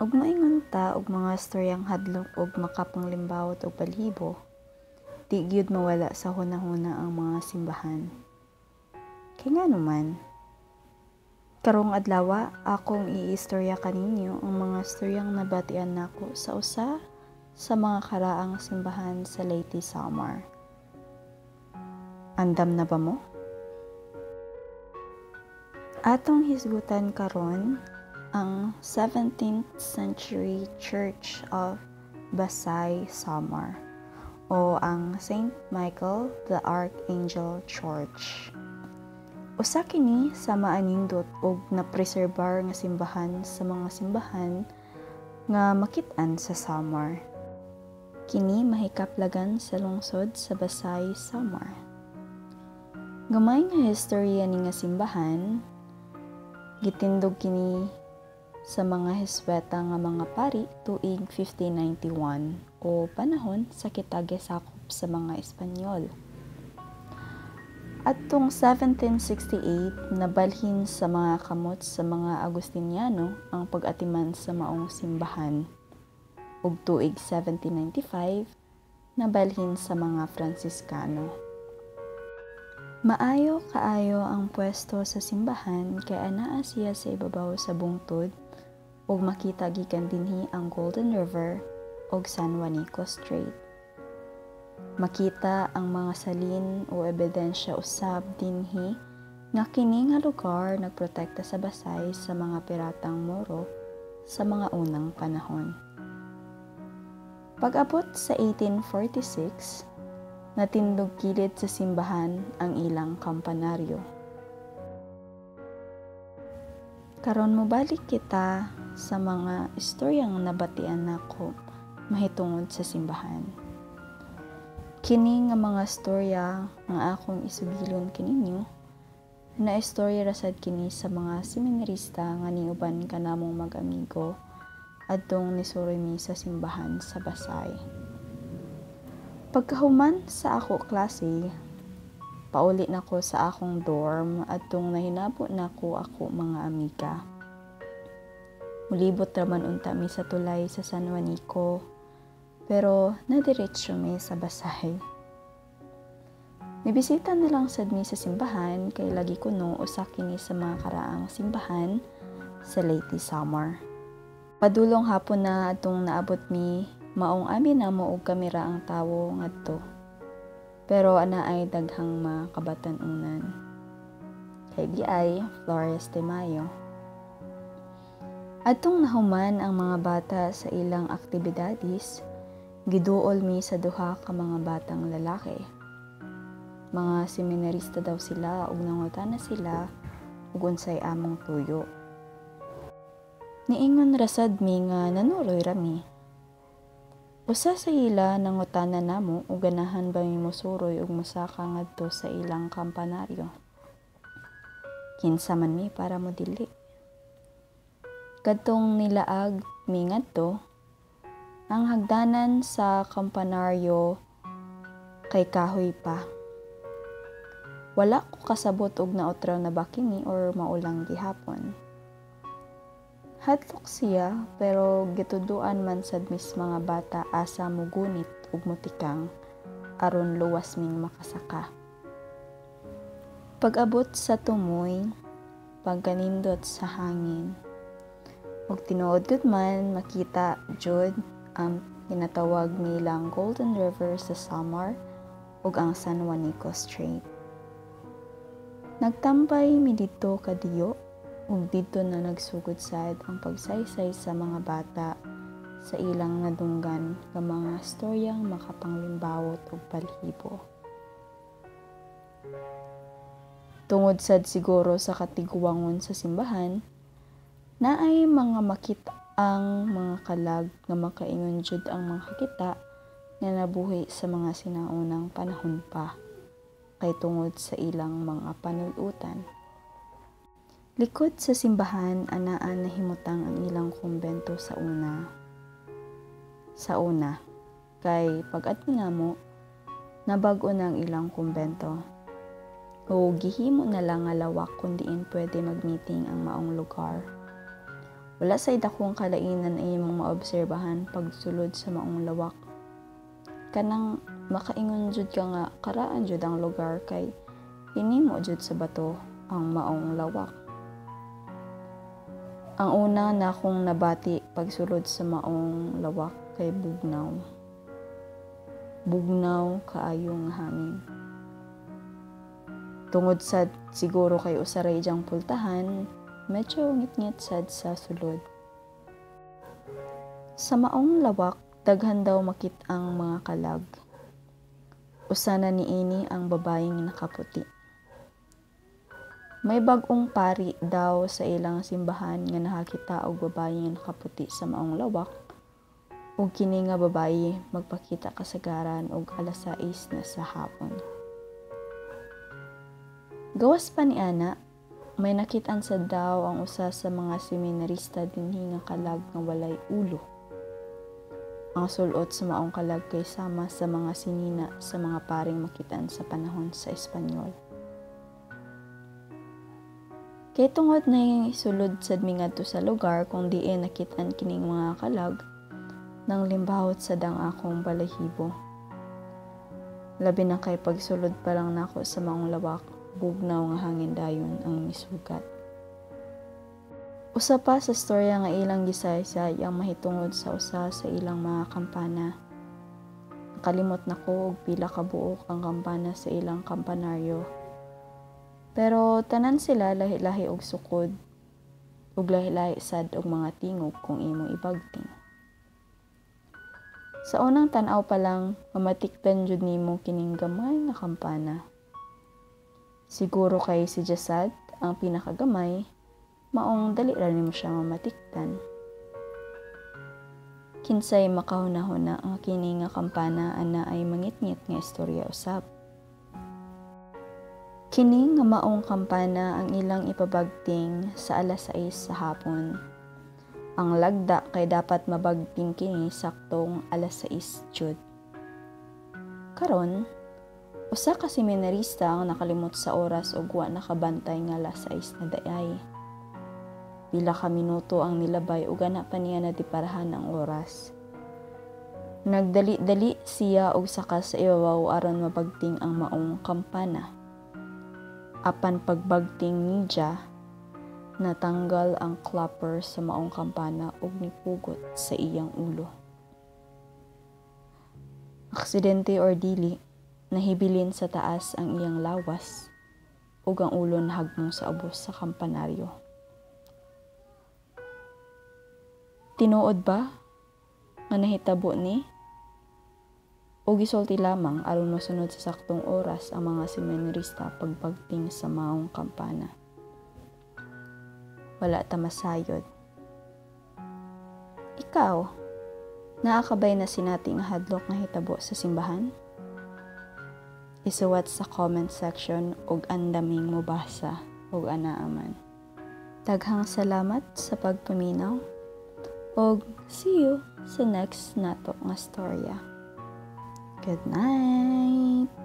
Ug maingon ta og mga storyang hadlok og makapanglimbawot og balhibo, di gyud mawala sa hunahuna ang mga simbahan. Kay nganuman, karong adlaw akong iistorya kaninyo ang mga storyang nabatian nako sa usa sa mga karaang simbahan sa Leyte, Samar. Andam na ba mo? Atong hisgutan karon ang 17th century Church of Basay, Samar o ang St. Michael the Archangel Church. Usa kini sa maanindot og napreserbar nga simbahan sa mga simbahan nga makit-an sa Samar. Kini mahikaplagan sa lungsod sa Basay, Samar. Gamay nga istorya ni nga simbahan, gitindog kini sa mga Hesweta nga mga pari tuig 1591 o panahon sa kitagisakop sa mga Espanyol. Adtong 1768 nabalhin sa mga kamot sa mga Agustiniano ang pag-atiman sa maong simbahan. Ug tuig 1795 nabalhin sa mga Fransiskano. Maayo kaayo ang pwesto sa simbahan kay anaa siya sa ibabaw sa bungtod ug makita gikan dinhi ang Golden River ug San Juanico Strait. Makita ang mga salin o ebidensya usab dinhi nga kini nga lugar nagprotekta sa Basay sa mga piratang Moro sa mga unang panahon. Pag-abot sa 1846, natindog kilid sa simbahan ang ilang kampanaryo. Karon mobalik kita sa mga istoryang nabatian nako mahitungod sa simbahan. Kini nga mga istorya nga akong isugilon kininyo, na istorya rasad kini sa mga seminarista nga niuban kanamong mag-amigo adtong nisuroy mi sa simbahan sa Basay. Pagkahuman sa ako klase, pauli nako sa akong dorm adtong nahinabo nako ako mga amiga. Mulibot raman unta mi sa tulay sa San Juanico, pero nadiretso mi sa Basay. Nibisita na lang sad mi sa simbahan kay lagi kuno usa kini sa mga karaang simbahan sa Leyte, Samar. Padulong hapon na atong naabot mi, maong abi na mo og kamera ang tawo ngadto. Pero ana ay daghang makabatan-unan. Kay di ay Flores de Mayo. Atong nahuman ang mga bata sa ilang aktibidades, giduol mi sa duha ka mga batang lalaki. Mga seminarista daw sila ug nangutana sila ug unsay among tuyo. Niingon rasad mi nga nanuloy rami. Usa sa ila nangutana namo ug ganahan ba mi mosuroy ug mosaka ngadto sa ilang kampanaryo. Kinsa man mi para mo dili. Kadtong nilaag mi ngadto, ang hagdanan sa kampanaryo kay kahoy pa. Wala ko kasabot og naotraw na ba kini or maulang gihapon. Hadlok siya pero gituduan man sad mis mga bata asa mugunit ug mutikang aron luwas ming makasaka. Pag-abot sa tumoy, pagkanindot sa hangin, ug tinuod gud man makita jud ang tinatawag nilang Golden River sa Samar ug ang San Juanico Strait. Nagtambay mi dito kadiyo ug dito na nagsugod sad ang pagsaysay sa mga bata sa ilang nadunggan nga mga istoryang makapanglimbawot ug balhibo. Tungod sad siguro sa katiguangon sa simbahan, naay mga makita ang mga kalag nga makaingon jud ang mga kita nga nabuhi sa mga sinaunang panahon pa kay tungod sa ilang mga panulutan. Likod sa simbahan anaan nahimutang ang ilang kumbento sa una. Kay pag-adto namo nabag-o na ang ilang kumbento. O gihimo na lang nga lawak kun diin pwede mag-meeting ang maong lugar. Wala say dakong kalainan ay imong maobserbahan pagsulod sa maong lawak. Kanang makaingon jud ka nga karaan jud ang lugar kay hinimo jud sa bato ang maong lawak. Ang una na akong nabati pagsulod sa maong lawak kay bugnaw. Bugnaw kaayo nga hangin. Tungod sad siguro kay usaray diyang pultahan, medyo ngit-ngit sad sa sulod. Sa maong lawak, daghan daw makit ang mga kalag. Usa na niini ang babaeng nakaputi. May bag-ong pari daw sa ilang simbahan nga nakakita og babaeng nakaputi sa maong lawak ug kini nga babayi magpakita kasagaran og alas 6 na sa hapon. Gawas pa ni ana, may nakitaan sa daw ang usa sa mga seminarista dinhi nga kalag nga walay ulo. Ang sulot sa maong kalag kay sama sa mga sinina sa mga paring makitaan sa panahon sa Espanyol. Kay tungod na sulod sad mi ngadto sa lugar kung diin nakitaan kining mga kalag nang limbahot sad ang akong balahibo. Labi na kay pagsulod pa lang nako sa maong lawak, bugnaw nga hangin dayon ang misugat. Usa pa sa storya nga ilang gisaysay ang mahitungod sa usa sa ilang mga kampana. Nakalimot nako og pila ka buok ang kampana sa ilang kampanaryo. Pero tanan sila lahi-lahi og sukod ug lahi-lahi sad og mga tingog kung imong ibagting. Sa unang tan-aw pa lang, mamatikdan jud nimo kining gamay nga kampana. Siguro kay si Jasad ang pinakagamay, maong dali ra nimo siya mamatikdan. Kinsay makahuna-huna ang kini nga kampana ana ay mangit-ngit nga istorya usab. Kini nga maong kampana ang ilang ipabagting sa alas 6 sa hapon. Ang lagda kay dapat mabagting kini saktong alas 6 jud. Karon, usa ka seminarista ang nakalimot sa oras ug wa nakabantay nga alas 6 na daay. Pila ka minuto ang nilabay ug ana pa niya nadiparahan ang oras. Nagdali-dali siya og saka sa ibabaw aron mabagting ang maong kampana. Apan pagbagting niya, natanggal ang clapper sa maong kampana ug nipugot sa iyang ulo. Aksidente or dili, nahibilin sa taas ang iyang lawas ug ang ulo nahagmong sa ubos sa kampanaryo. Tinuod ba nga nahitabo ni? O gisulti lamang aron masunod sa saktong oras ang mga seminarista pagbagting sa maong kampana. Wala ta masayod. Ikaw, naakabay na sinati nga hadlok nga hitabo sa simbahan? Isuwat sa comment section ug andaming mobasa ug anaaman. Daghang salamat sa pagpaminaw ug see you sa next nato nga storya. Good night!